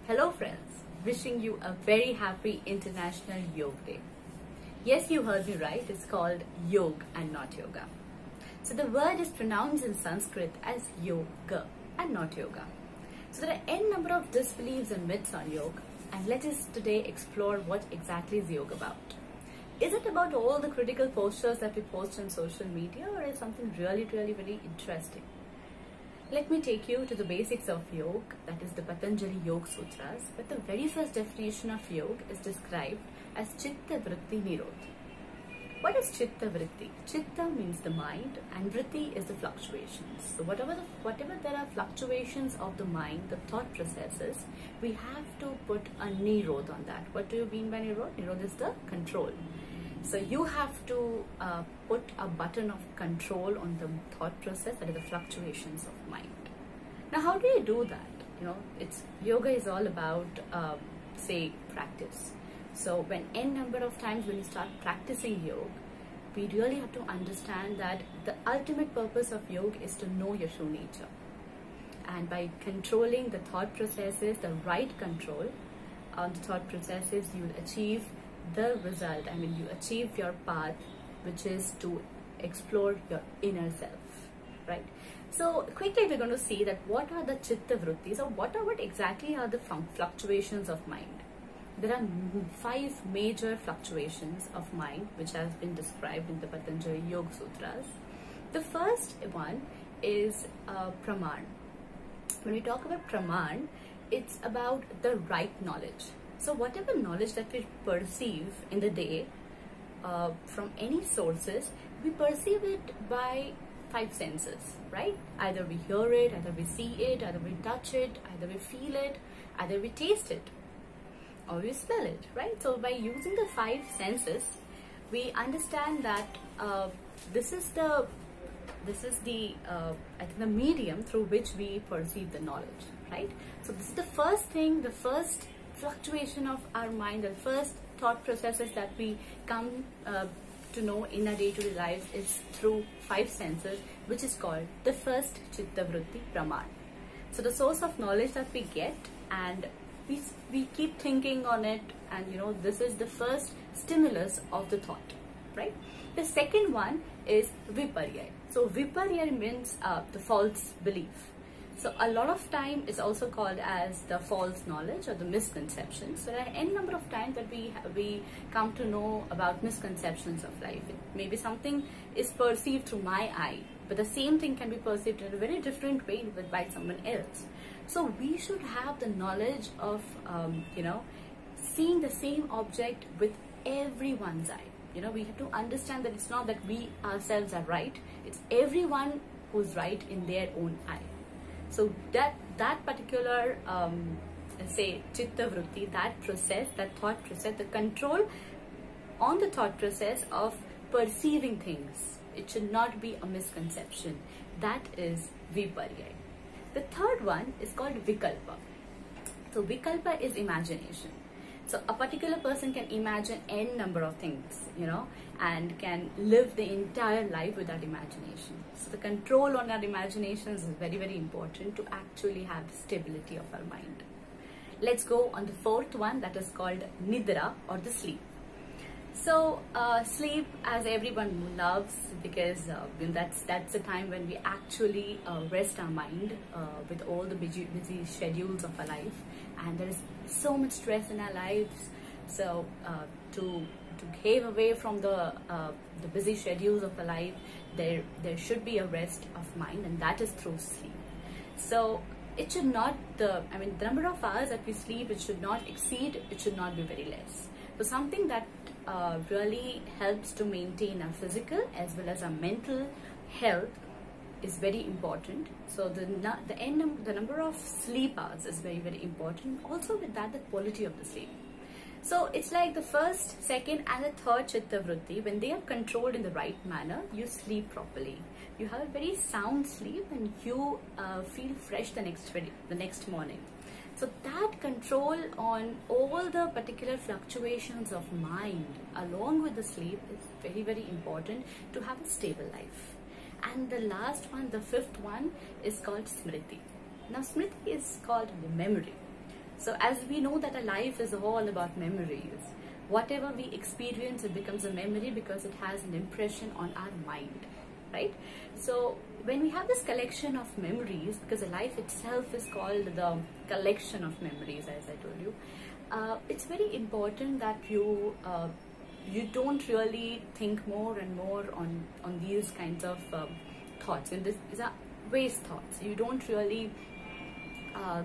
Hello friends, wishing you a very happy International Yoga Day. Yes, you heard me right, it's called Yog and not Yoga. So the word is pronounced in Sanskrit as Yoga and not Yoga. So there are n number of disbeliefs and myths on yoga, and let us today explore what exactly is yoga about. Is it about all the critical postures that we post on social media, or is something really very interesting? Let me take you to the basics of yoga, that is the Patanjali Yoga Sutras, but the very first definition of yoga is described as Chitta Vritti Nirodha. What is Chitta Vritti? Chitta means the mind and Vritti is the fluctuations. So whatever there are fluctuations of the mind, the thought processes, we have to put a Nirodha on that. What do you mean by Nirodha? Nirodha is the control. So you have to put a button of control on the thought process, that is the fluctuations of mind. Now, how do you do that? Yoga is all about, say, practice. So when n number of times when you start practicing yoga, we really have to understand that the ultimate purpose of yoga is to know your true nature. And by controlling the thought processes, the right control on the thought processes, you will achieve the result. You achieve your path, which is to explore your inner self, right? So quickly we're going to see that what are the chitta vrittis, or what exactly are the fluctuations of mind. There are 5 major fluctuations of mind which has been described in the Patanjali Yoga Sutras. The first one is praman. When we talk about praman, it's about the right knowledge. So whatever knowledge that we perceive in the day from any sources, we perceive it by 5 senses, right? Either we hear it, either we see it, either we touch it, either we feel it, either we taste it, or we smell it, right? So by using the 5 senses, we understand that this is the I think the medium through which we perceive the knowledge, right? So this is the first thing, the first fluctuation of our mind, the first thought processes that we come to know in our day-to-day lives is through 5 senses, which is called the first chitta vritti praman. So the source of knowledge that we get, and we keep thinking on it, and this is the first stimulus of the thought, right? The second one is viparya. So viparya means the false belief. So a lot of time is also called as the false knowledge or the misconceptions. So there are n number of times that we come to know about misconceptions of life. Maybe something is perceived through my eye, but the same thing can be perceived in a very different way by someone else. So we should have the knowledge of seeing the same object with everyone's eye. We have to understand that it's not that we ourselves are right, it's everyone who's right in their own eye. So that particular say chitta vritti, that process, that thought process, the control on the thought process of perceiving things, it should not be a misconception. That is viparya. The third one is called vikalpa. So vikalpa is imagination. So a particular person can imagine n number of things, and can live the entire life with that imagination. So the control on our imaginations is very important to actually have the stability of our mind. Let's go on the fourth one, that is called nidra, or the sleep. So sleep, as everyone loves, because that's the time when we actually rest our mind with all the busy schedules of our life, and there is so much stress in our lives. So to cave away from the busy schedules of our life, there should be a rest of mind, and that is through sleep. So it should not, the number of hours that we sleep, it should not exceed, it should not be very less. So something that really helps to maintain our physical as well as our mental health is very important. So the number of sleep hours is very important. Also with that, the quality of the sleep. So it's like the first, second and the third chitta vritti, when they are controlled in the right manner, you sleep properly. You have a very sound sleep, and you feel fresh the next morning. So that control on all the particular fluctuations of mind along with the sleep is very important to have a stable life. And the last one, the fifth one, is called smriti. Now smriti is called the memory. So as we know that our life is all about memories, whatever we experience, it becomes a memory because it has an impression on our mind, right? So when we have this collection of memories, because the life itself is called the collection of memories, as I told you, it's very important that you don't really think more and more on these kinds of thoughts, and these are waste thoughts. You don't really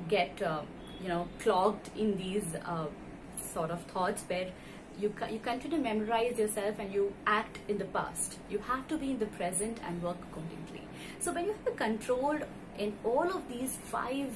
get clogged in these sort of thoughts where you continue to memorize yourself and you act in the past. You have to be in the present and work accordingly. So when you have a control in all of these 5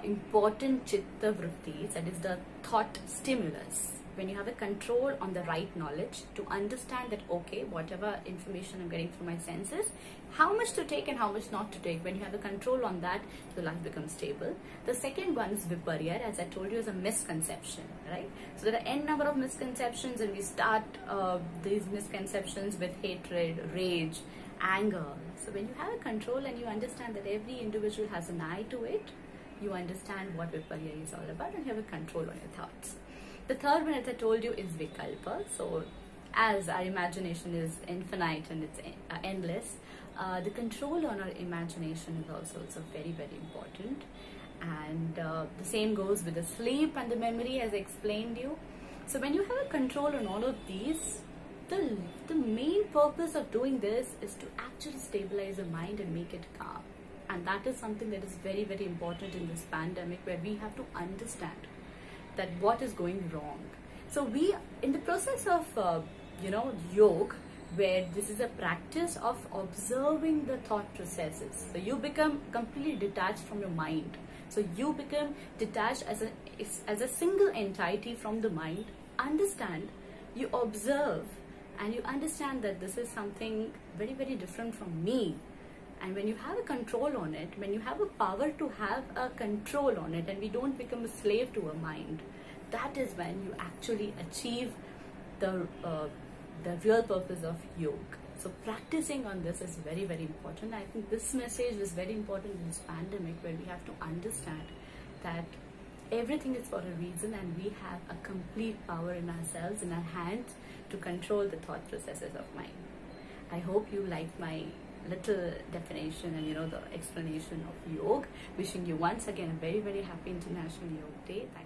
important chitta vrittis, that is the thought stimulus, when you have a control on the right knowledge to understand that, okay, whatever information I'm getting through my senses, how much to take and how much not to take, when you have a control on that, your life becomes stable. The second one is viparya, as I told you, is a misconception, right? So there are n number of misconceptions, and we start these misconceptions with hatred, rage, anger. So when you have a control and you understand that every individual has an eye to it, you understand what viparya is all about, and you have a control on your thoughts. The third one, as I told you, is vikalpa. So as our imagination is infinite and it's endless, the control on our imagination is also very, very important. And the same goes with the sleep and the memory, as I explained you. So when you have a control on all of these, the main purpose of doing this is to actually stabilize the mind and make it calm. And that is something that is very, very important in this pandemic, where we have to understand that what is going wrong. So we, in the process of yoga, where this is a practice of observing the thought processes, so you become completely detached from your mind. So you become detached as a single entity from the mind. Understand, you observe, and you understand that this is something very, very different from me. And when you have a control on it, when you have a power to have a control on it, and we don't become a slave to our mind, that is when you actually achieve the real purpose of yoga. So practicing on this is very, very important. I think this message is very important in this pandemic, where we have to understand that everything is for a reason, and we have a complete power in ourselves, in our hands, to control the thought processes of mind. I hope you liked my little definition and the explanation of yoga. Wishing you once again a very, very happy International Yoga Day. Thank you.